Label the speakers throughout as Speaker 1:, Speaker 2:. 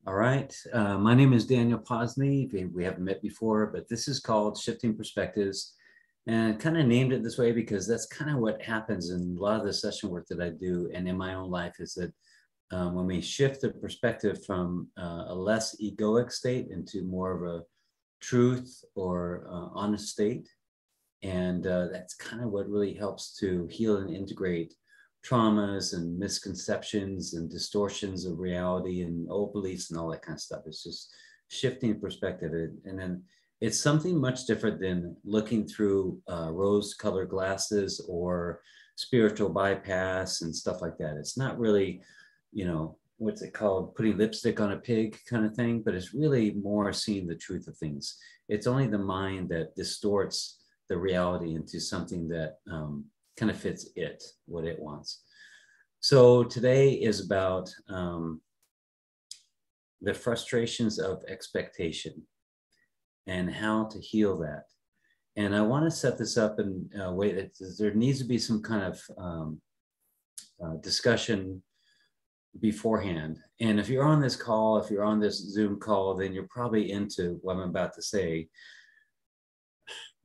Speaker 1: All right. My name is Daniel Posney. We haven't met before, but this is called Shifting Perspectives. And I kind of named it this way because that's kind of what happens in a lot of the session work that I do and in my own life is that when we shift the perspective from a less egoic state into more of a truth or honest state. And that's kind of what really helps to heal and integrate traumas and misconceptions and distortions of reality and old beliefs and all that kind of stuff. It's just shifting perspective. And then it's something much different than looking through rose-colored glasses or spiritual bypass and stuff like that. It's not really, what's it called? Putting lipstick on a pig kind of thing, but it's really more seeing the truth of things. It's only the mind that distorts the reality into something that kind of fits what it wants. So today is about the frustrations of expectation and how to heal that. And I want to set this up in a way that there needs to be some kind of discussion beforehand. And if you're on this call, if you're on this Zoom call, then you're probably into what I'm about to say.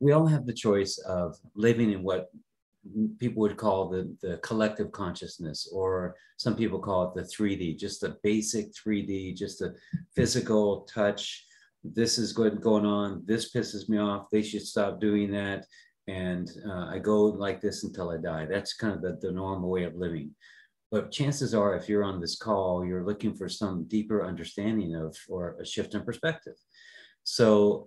Speaker 1: We all have the choice of living in what people would call the collective consciousness, or some people call it the 3D, just the basic 3D, just the physical touch. This is going on. This pisses me off. They should stop doing that. And I go like this until I die. That's kind of the normal way of living. But chances are, if you're on this call, you're looking for some deeper understanding of, or a shift in perspective. So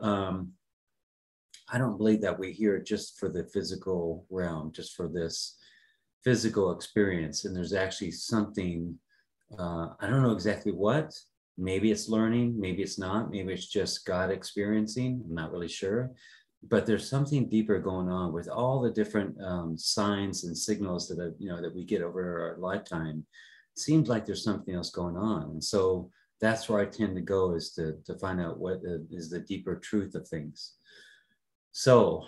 Speaker 1: I don't believe that we're here just for the physical realm, just for this physical experience. And there's actually something, I don't know exactly what. Maybe it's learning, maybe it's not, maybe it's just God experiencing. I'm not really sure. But there's something deeper going on with all the different signs and signals that that we get over our lifetime. It seems like there's something else going on. And so that's where I tend to go, is to find out what is the deeper truth of things. So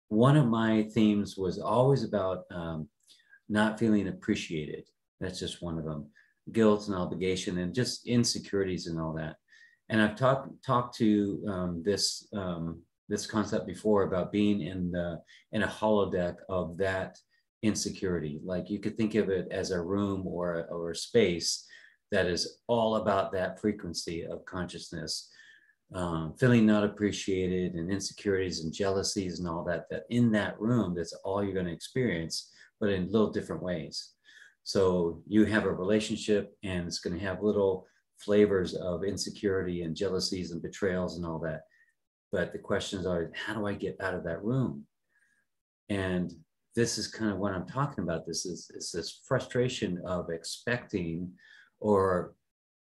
Speaker 1: one of my themes was always about not feeling appreciated. That's just one of them. Guilt and obligation and just insecurities and all that. And I've talked to this concept before about being in a holodeck of that insecurity. Like you could think of it as a room or a space that is all about that frequency of consciousness. Feeling not appreciated and insecurities and jealousies and all that in that room, that's all you're going to experience, but in little different ways. So you have a relationship and it's going to have little flavors of insecurity and jealousies and betrayals and all that. But the questions are, how do I get out of that room? And this is kind of what I'm talking about. This is this frustration of expecting or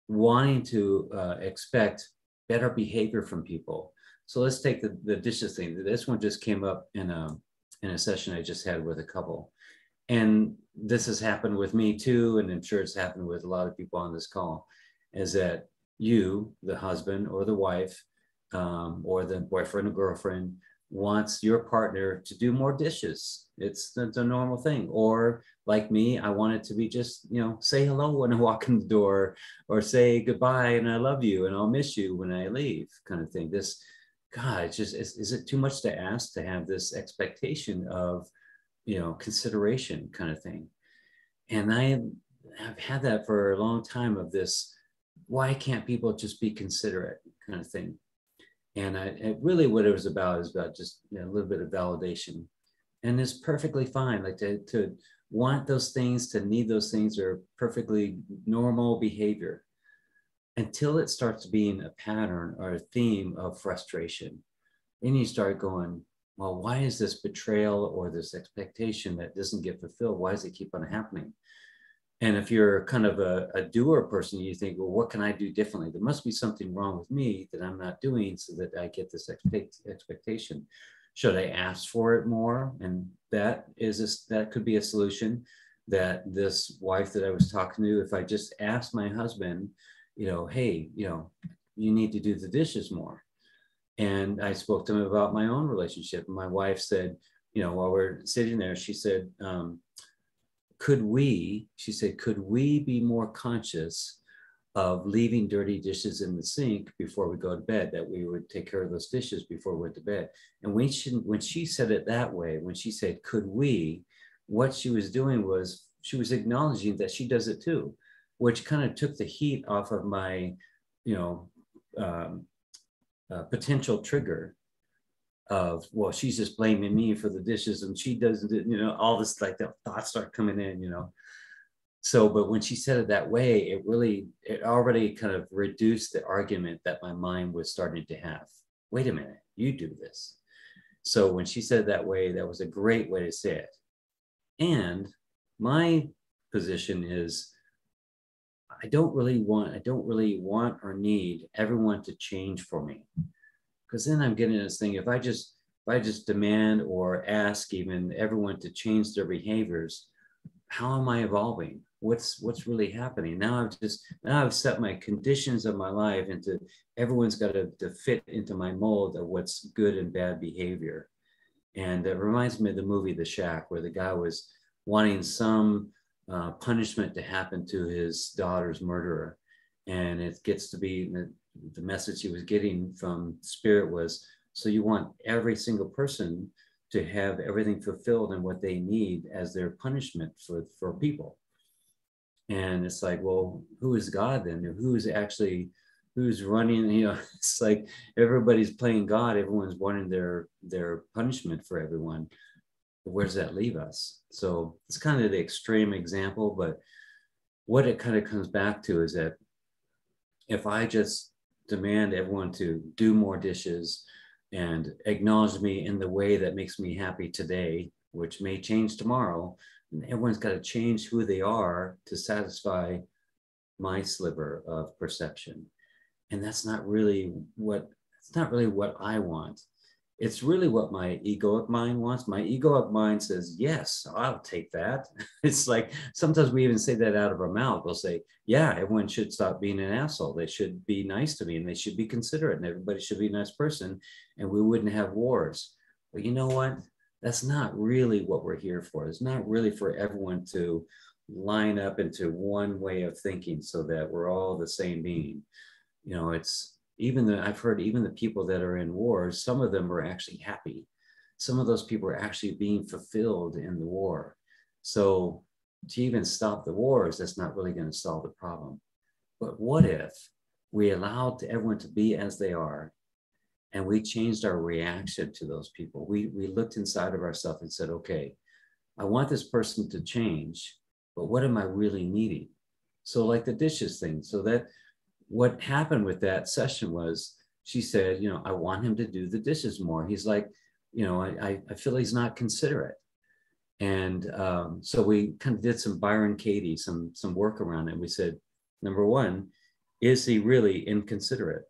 Speaker 1: wanting to expect better behavior from people. So let's take the dishes thing. This one just came up in a session I just had with a couple. And this has happened with me too, and I'm sure it's happened with a lot of people on this call, is that you, the husband or the wife, or the boyfriend or girlfriend, wants your partner to do more dishes. It's a normal thing. Or like me, I want it to be just, say hello when I walk in the door, or say goodbye and I love you and I'll miss you when I leave, kind of thing. God, it's just, is it too much to ask to have this expectation of, consideration kind of thing? And I have had that for a long time, of this, why can't people just be considerate kind of thing? And really what it was about is about just a little bit of validation. And it's perfectly fine. Like to want those things, to need those things, are perfectly normal behavior, until it starts being a pattern or a theme of frustration. Then you start going, well, why is this betrayal or this expectation that doesn't get fulfilled? Why does it keep on happening? And if you're kind of a doer person, you think, well, what can I do differently? There must be something wrong with me that I'm not doing so that I get this expectation. Should I ask for it more? And that could be a solution. That this wife that I was talking to, if I just asked my husband, hey, you need to do the dishes more. And I spoke to him about my own relationship. And my wife said, while we're sitting there, she said, could we be more conscious of leaving dirty dishes in the sink before we go to bed, that we would take care of those dishes before we went to bed. And when she said it that way, when she said, could we, what she was doing was she was acknowledging that she does it too, which kind of took the heat off of my, you know, potential trigger of, well, she's just blaming me for the dishes and she doesn't, you know, all this, like the thoughts start coming in, you know. So, but when she said it that way, it already kind of reduced the argument that my mind was starting to have. Wait a minute, you do this. So when she said it that way, that was a great way to say it. And my position is, I don't really want or need everyone to change for me. Because then I'm getting this thing, if I just demand or ask even everyone to change their behaviors, how am I evolving? What's really happening? Now I've set my conditions of my life into, everyone's got to fit into my mold of what's good and bad behavior. And it reminds me of the movie The Shack, where the guy was wanting some punishment to happen to his daughter's murderer. And it gets to be the message he was getting from Spirit was, so you want every single person to have everything fulfilled and what they need as their punishment for people. And it's like, well, who is God then? Who's running, you know, it's like everybody's playing God. Everyone's wanting their punishment for everyone. But where does that leave us? So it's kind of the extreme example, but what it kind of comes back to is that if I just demand everyone to do more dishes and acknowledge me in the way that makes me happy today, which may change tomorrow, and everyone's got to change who they are to satisfy my sliver of perception. And that's not really what I want. It's really what my egoic mind wants. My egoic mind says, yes, I'll take that. It's like, sometimes we even say that out of our mouth. We'll say, yeah, everyone should stop being an asshole. They should be nice to me and they should be considerate and everybody should be a nice person and we wouldn't have wars. But you know what? That's not really what we're here for. It's not really for everyone to line up into one way of thinking so that we're all the same being. You know, it's I've heard even the people that are in wars, some of them are actually happy. Some of those people are actually being fulfilled in the war. So to even stop the wars, that's not really going to solve the problem. But what if we allowed everyone to be as they are and we changed our reaction to those people? We looked inside of ourselves and said, okay, I want this person to change, but what am I really needing? So like the dishes thing, so that what happened with that session was she said, you know, I want him to do the dishes more. He's like, you know, I feel he's not considerate. And so we kind of did some Byron Katie, some work around it. We said, number one, is he really inconsiderate?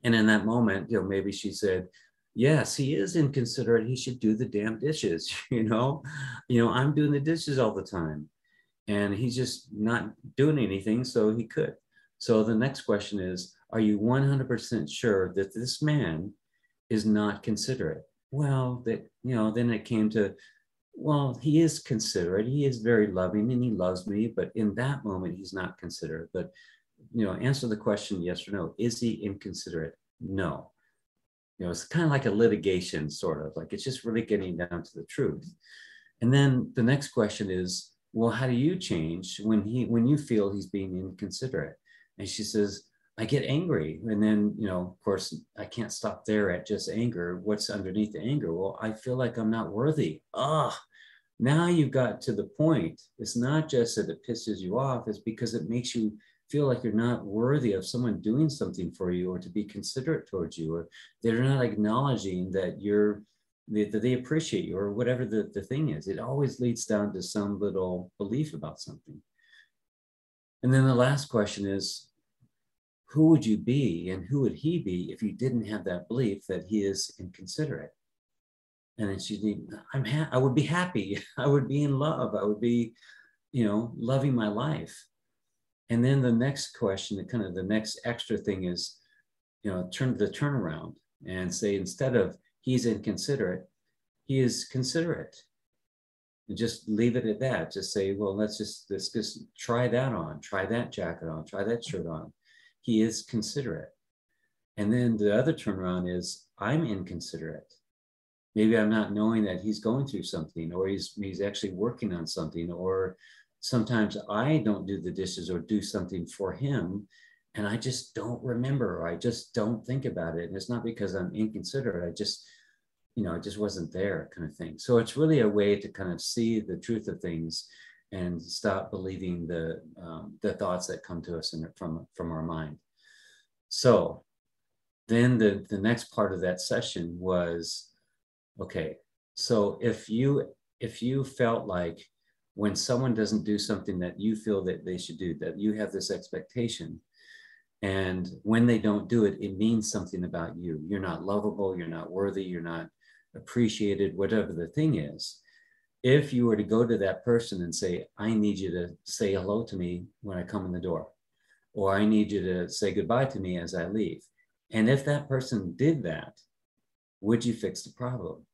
Speaker 1: And in that moment, you know, maybe she said, yes, he is inconsiderate. He should do the damn dishes. You know, I'm doing the dishes all the time and he's just not doing anything. So he could. So the next question is, are you 100% sure that this man is not considerate? Well, then it came to, well, he is considerate. He is very loving and he loves me, but in that moment, he's not considerate. But, answer the question, yes or no. Is he inconsiderate? No. It's kind of like a litigation, sort of like it's just really getting down to the truth. And then the next question is, well, how do you change when you feel he's being inconsiderate? And she says, I get angry. And then, of course, I can't stop there at just anger. What's underneath the anger? Well, I feel like I'm not worthy. Now you've got to the point. It's not just that it pisses you off, it's because it makes you feel like you're not worthy of someone doing something for you or to be considerate towards you, or they're not acknowledging that that they appreciate you or whatever the thing is. It always leads down to some little belief about something. And then the last question is, who would you be and who would he be if you didn't have that belief that he is inconsiderate? And then she's, I would be happy. I would be in love. I would be, loving my life. And then the next question, the next extra thing is, turn the turnaround and say, instead of he's inconsiderate, he is considerate. and just leave it at that. Just say, well, let's just try that on, try that jacket on, try that shirt on. He is considerate. And then the other turnaround is, I'm inconsiderate. Maybe I'm not knowing that he's going through something, or he's actually working on something, or sometimes I don't do the dishes or do something for him, and I just don't remember, or I just don't think about it. And it's not because I'm inconsiderate. I just, it just wasn't there, kind of thing. So it's really a way to kind of see the truth of things and stop believing the thoughts that come to us from our mind. So then the next part of that session was, okay, so if you felt like when someone doesn't do something that you feel that they should do, that you have this expectation, and when they don't do it, it means something about you. You're not lovable, you're not worthy, you're not appreciated, whatever the thing is. If you were to go to that person and say, I need you to say hello to me when I come in the door, or I need you to say goodbye to me as I leave. And if that person did that, would you fix the problem?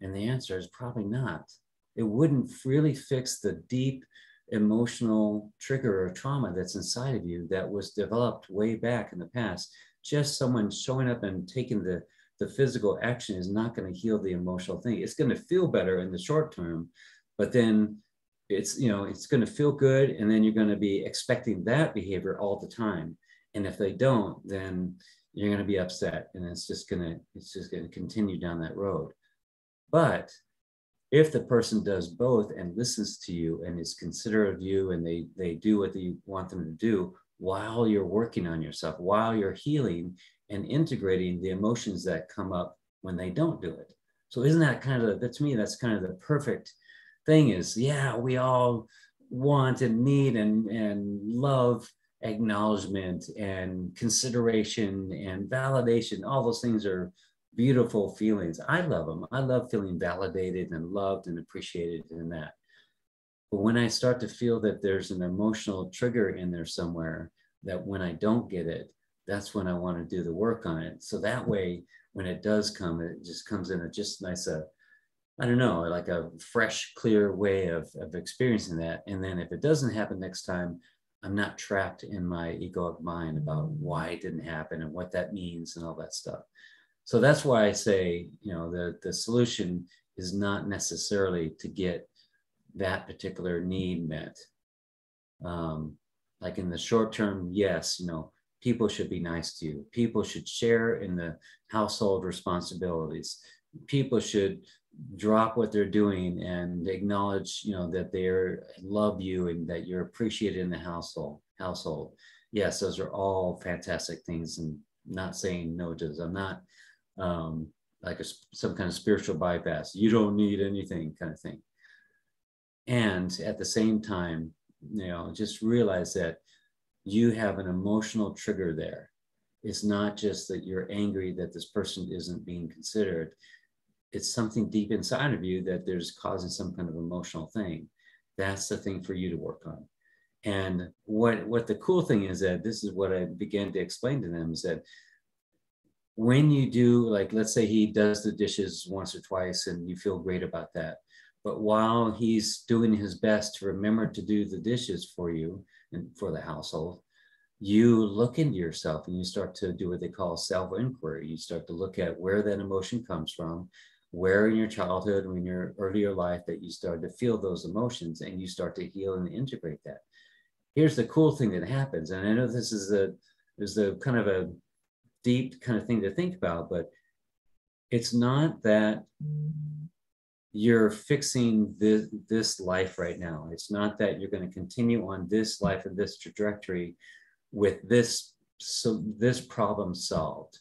Speaker 1: And the answer is probably not. It wouldn't really fix the deep emotional trigger or trauma that's inside of you that was developed way back in the past. Just someone showing up and taking the physical action is not going to heal the emotional thing. It's going to feel better in the short term, but then it's going to feel good, and then you're going to be expecting that behavior all the time. And if they don't, then you're going to be upset, and it's just going to continue down that road. But if the person does both and listens to you and is considerate of you, and they do what you want them to do while you're working on yourself, while you're healing and integrating the emotions that come up when they don't do it. So isn't that to me, that's kind of the perfect thing is, yeah, we all want and need and love acknowledgement and consideration and validation. All those things are beautiful feelings. I love them. I love feeling validated and loved and appreciated in that. But when I start to feel that there's an emotional trigger in there somewhere, that when I don't get it, that's when I want to do the work on it. So that way, when it does come, it just comes in a just nice, I don't know, like a fresh, clear way of experiencing that. And then if it doesn't happen next time, I'm not trapped in my egoic mind about why it didn't happen and what that means and all that stuff. So that's why I say, the solution is not necessarily to get that particular need met. Like in the short term, yes, people should be nice to you. People should share in the household responsibilities. People should drop what they're doing and acknowledge, that they love you and that you're appreciated in the household. Yes, those are all fantastic things, and not saying no to those. I'm not like some kind of spiritual bypass. You don't need anything kind of thing. And at the same time, just realize that you have an emotional trigger there. It's not just that you're angry that this person isn't being considered. It's something deep inside of you that there's causing some kind of emotional thing. That's the thing for you to work on. And what the cool thing is, that this is what I began to explain to them, is that when you do, like, let's say he does the dishes once or twice and you feel great about that. But while he's doing his best to remember to do the dishes for you and for the household, you look into yourself and you start to do what they call self-inquiry. You start to look at where that emotion comes from, where in your childhood or in your earlier life that you started to feel those emotions, and you start to heal and integrate that. Here's the cool thing that happens. And I know this is a kind of a deep kind of thing to think about, but it's not that you're fixing this life right now. It's not that you're going to continue on this life and this trajectory with this problem solved.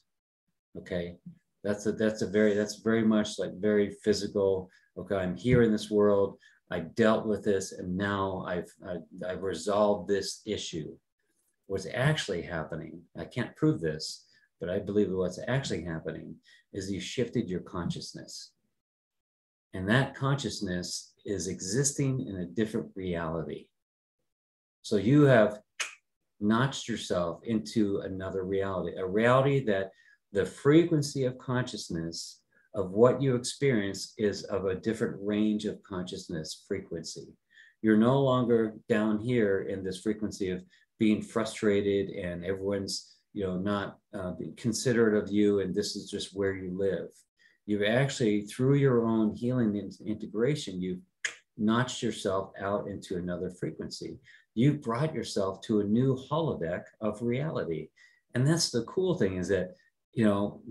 Speaker 1: Okay, that's very much like very physical. Okay, I'm here in this world. I dealt with this, and now I've resolved this issue. What's actually happening, I can't prove this, but I believe what's actually happening is you shifted your consciousness. And that consciousness is existing in a different reality. So you have notched yourself into another reality, a reality that the frequency of consciousness of what you experience is of a different range of consciousness frequency. You're no longer down here in this frequency of being frustrated and everyone's, not being considerate of you, and this is just where you live. You've actually, through your own healing and integration, you've notched yourself out into another frequency. You've brought yourself to a new holodeck of reality. And that's the cool thing, is that,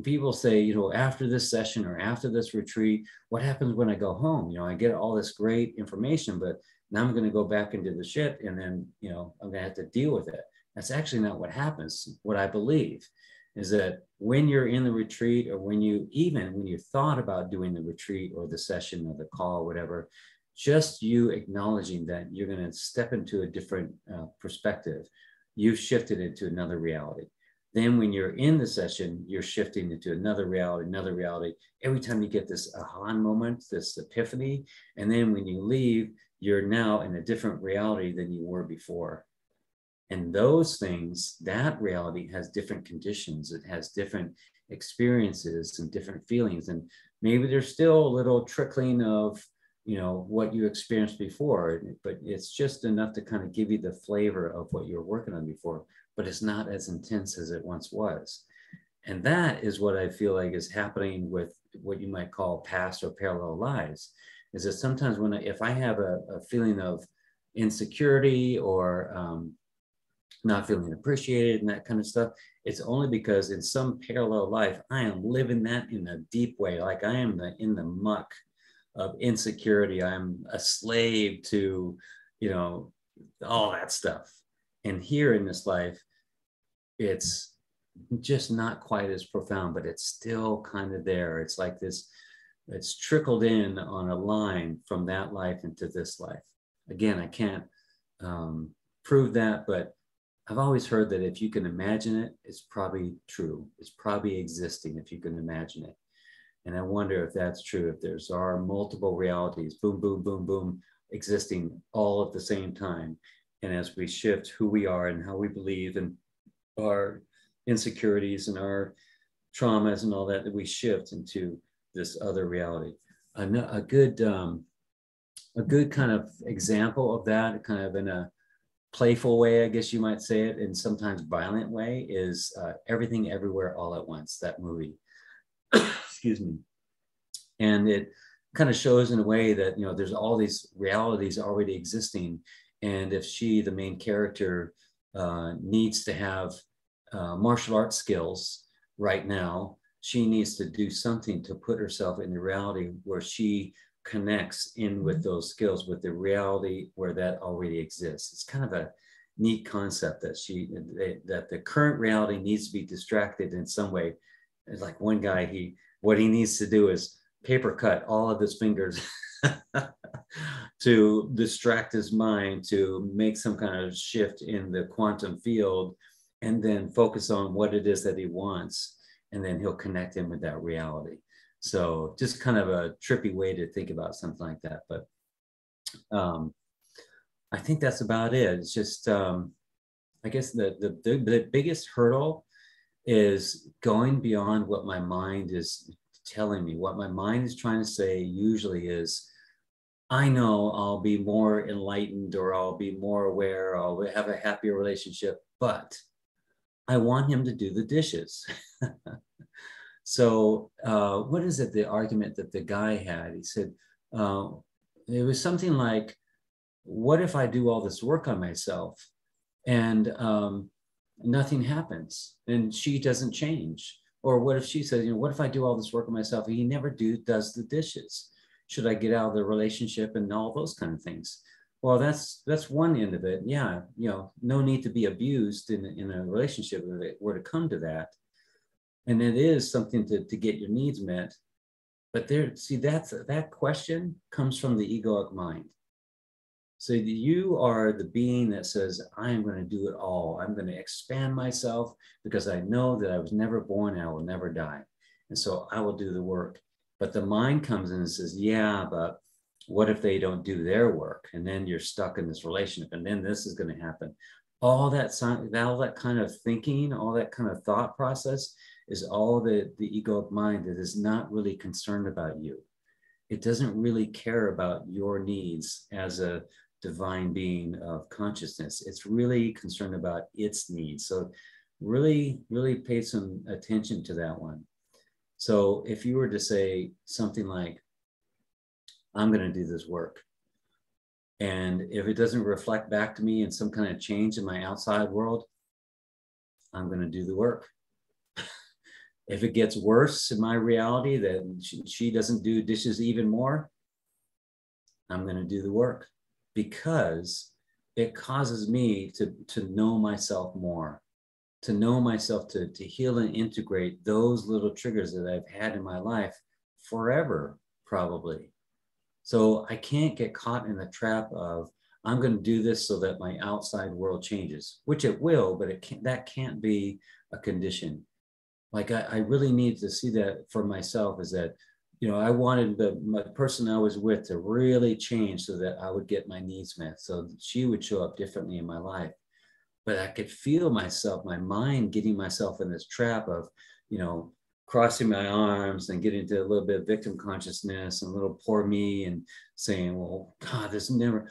Speaker 1: people say, after this session or after this retreat, what happens when I go home? I get all this great information, but now I'm going to go back into the shit, and then, I'm going to have to deal with it. That's actually not what happens. What I believe is that when you're in the retreat, or when you thought about doing the retreat or the session or the call, whatever, just you acknowledging that you're going to step into a different perspective, you've shifted into another reality. Then when you're in the session, you're shifting into another reality, another reality. Every time you get this aha moment, this epiphany, and then when you leave, you're now in a different reality than you were before. And those things, that reality has different conditions. It has different experiences and different feelings. And maybe there's still a little trickling of, what you experienced before, but it's just enough to kind of give you the flavor of what you were working on before, but it's not as intense as it once was. And that is what I feel like is happening with what you might call past or parallel lives, is that sometimes if I have a feeling of insecurity or not feeling appreciated and that kind of stuff, it's only because in some parallel life, I am living that in a deep way. Like I am in the muck of insecurity. I'm a slave to, all that stuff. And here in this life, it's just not quite as profound, but it's still kind of there. It's like this, it's trickled in on a line from that life into this life. Again, I can't prove that, but I've always heard that if you can imagine it, it's probably true. It's probably existing if you can imagine it. And I wonder if that's true, if there's are multiple realities, boom, boom, boom, boom, existing all at the same time. And as we shift who we are and how we believe and our insecurities and our traumas and all that, that we shift into this other reality. A good kind of example of that, kind of in a playful way, I guess you might say it, in sometimes violent way, is Everything Everywhere All at Once, that movie. Excuse me. And it kind of shows in a way that, there's all these realities already existing. And if she, the main character, needs to have martial arts skills right now, she needs to do something to put herself in the reality where she connects in with those skills, with the reality where that already exists. It's kind of a neat concept that the current reality needs to be distracted in some way. It's like one guy, what he needs to do is paper cut all of his fingers to distract his mind, to make some kind of shift in the quantum field, and then focus on what it is that he wants. And then he'll connect in with that reality. So just kind of a trippy way to think about something like that. But I think that's about it. It's just, I guess the biggest hurdle is going beyond what my mind is telling me. What my mind is trying to say usually is, I know I'll be more enlightened, or I'll be more aware, or I'll have a happier relationship, but I want him to do the dishes. So what is it, the argument that the guy had? He said, it was something like, what if I do all this work on myself and nothing happens and she doesn't change? Or what if she says, what if I do all this work on myself and he never does the dishes? Should I get out of the relationship and all those kind of things? Well, that's one end of it. Yeah, no need to be abused in a relationship if it were to come to that. And it is something to get your needs met. But that question comes from the egoic mind. So you are the being that says, I am going to do it all. I'm going to expand myself because I know that I was never born and I will never die. And so I will do the work. But the mind comes in and says, yeah, but what if they don't do their work? And then you're stuck in this relationship and then this is going to happen. All that kind of thinking, all that kind of thought process is all the egoic mind that is not really concerned about you. It doesn't really care about your needs as a divine being of consciousness. It's really concerned about its needs. So really, really pay some attention to that one. So if you were to say something like, I'm going to do this work, and if it doesn't reflect back to me in some kind of change in my outside world, I'm going to do the work. If it gets worse in my reality that she doesn't do dishes even more, I'm going to do the work, because it causes me to know myself more, to know myself, to heal and integrate those little triggers that I've had in my life forever, probably. So I can't get caught in the trap of, I'm going to do this so that my outside world changes, which it will, but that can't be a condition. Like I really need to see that for myself, is that, I wanted my person I was with to really change so that I would get my needs met. So she would show up differently in my life. But I could feel myself, my mind, getting myself in this trap of, crossing my arms and getting into a little bit of victim consciousness and a little poor me, and saying, well, God, this never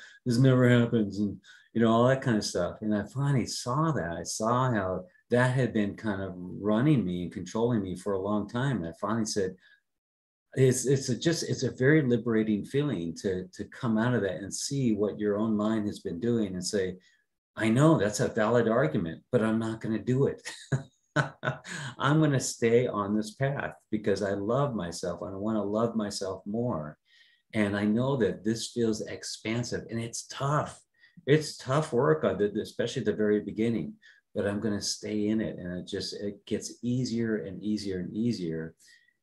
Speaker 1: happens. And, all that kind of stuff. And I finally saw that. I saw how that had been kind of running me and controlling me for a long time. And I finally said, it's a very liberating feeling to come out of that and see what your own mind has been doing and say, I know that's a valid argument, but I'm not going to do it. I'm going to stay on this path because I love myself and I want to love myself more. And I know that this feels expansive and it's tough. It's tough work, especially at the very beginning, but I'm going to stay in it. And it gets easier and easier and easier.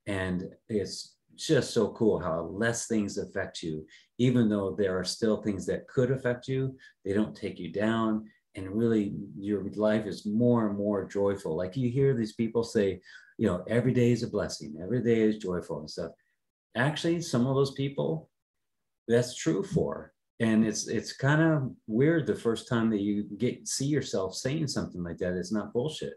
Speaker 1: And it's just so cool how less things affect you, even though there are still things that could affect you. They don't take you down. And really, your life is more and more joyful. Like you hear these people say, every day is a blessing, every day is joyful and stuff. Actually, some of those people, that's true for. And it's kind of weird the first time that you see yourself saying something like that. It's not bullshit.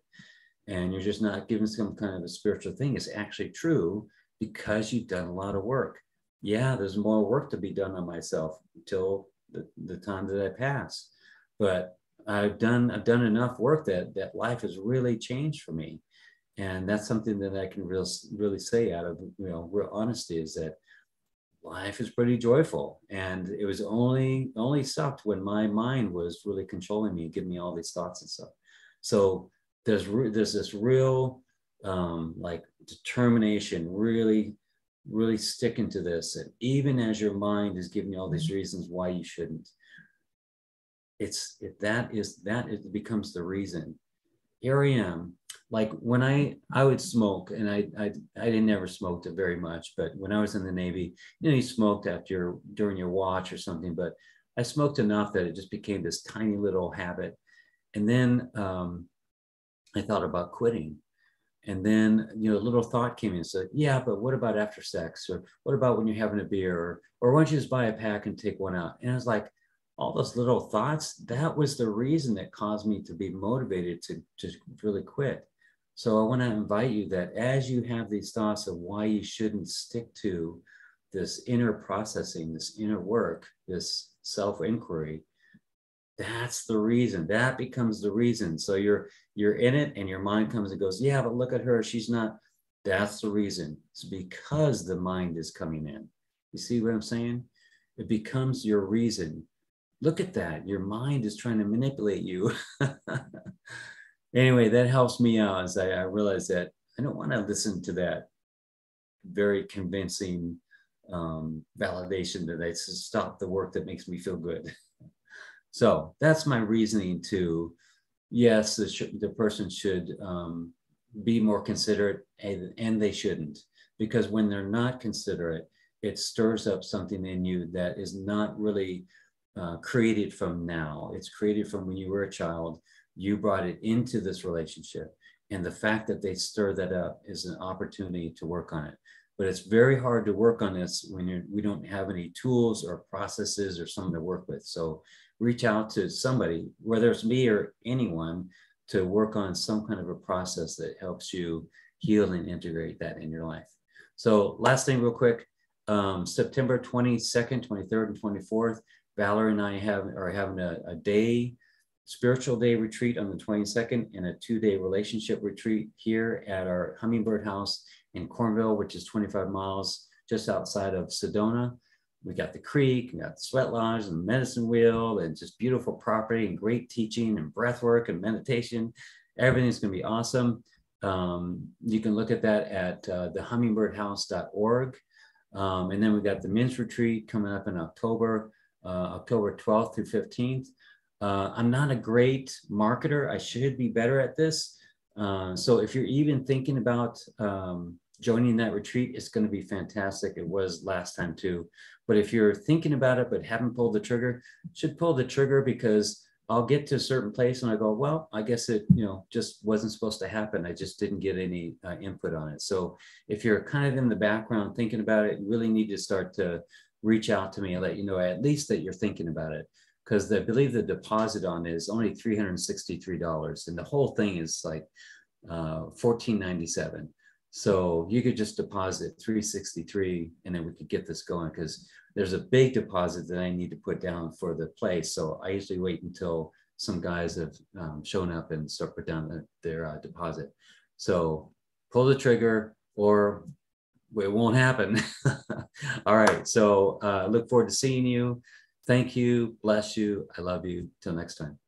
Speaker 1: And you're just not giving some kind of a spiritual thing. It's actually true because you've done a lot of work. Yeah, there's more work to be done on myself until the time that I pass. But I've done enough work that life has really changed for me. And that's something that I can really say out of real honesty, is that life is pretty joyful. And it was only sucked when my mind was really controlling me and giving me all these thoughts and stuff. So there's this real like determination, really sticking to this. And even as your mind is giving you all these reasons why you shouldn't, it becomes the reason. Here I am. Like when I would smoke, and I didn't never smoked it very much, but when I was in the Navy, you smoked during your watch or something, but I smoked enough that it just became this tiny little habit. And then I thought about quitting. And then, a little thought came in and said, yeah, but what about after sex? Or what about when you're having a beer? Or why don't you just buy a pack and take one out? And I was like, all those little thoughts, that was the reason that caused me to be motivated to just really quit. So I want to invite you that as you have these thoughts of why you shouldn't stick to this inner processing, this inner work, this self-inquiry, that's the reason. That becomes the reason. So you're in it and your mind comes and goes, yeah, but look at her. She's not. That's the reason. It's because the mind is coming in. You see what I'm saying? It becomes your reason. Look at that. Your mind is trying to manipulate you. Anyway, that helps me out as I realize that I don't want to listen to that very convincing validation that I stop the work that makes me feel good. So that's my reasoning to, yes, the person should be more considerate, and they shouldn't. Because when they're not considerate, it stirs up something in you that is not really created from now. It's created from when you were a child. You brought it into this relationship. And the fact that they stir that up is an opportunity to work on it. But it's very hard to work on this when we don't have any tools or processes or someone to work with. So reach out to somebody, whether it's me or anyone, to work on some kind of a process that helps you heal and integrate that in your life. So last thing real quick, September 22nd, 23rd, and 24th, Valerie and I are having a day, spiritual day retreat on the 22nd and a 2-day relationship retreat here at our Hummingbird House in Cornville, which is 25 miles just outside of Sedona. We got the creek, we got the sweat lodge and the medicine wheel and just beautiful property and great teaching and breath work and meditation. Everything's going to be awesome. You can look at that at thehummingbird.org. And then we got the men's retreat coming up in October, October 12th through 15th. I'm not a great marketer. I should be better at this. So if you're even thinking about joining that retreat, it's going to be fantastic. It was last time too. But if you're thinking about it but haven't pulled the trigger, should pull the trigger, because I'll get to a certain place and I go, well, I guess it, just wasn't supposed to happen. I just didn't get any input on it. So if you're kind of in the background thinking about it, you really need to start to reach out to me and let you know at least that you're thinking about it. Because I believe the deposit on it is only $363, and the whole thing is like $14.97. So you could just deposit $363, and then we could get this going, because there's a big deposit that I need to put down for the place. So I usually wait until some guys have shown up and start put down their deposit. So pull the trigger or it won't happen. All right. So look forward to seeing you. Thank you. Bless you. I love you. Till next time.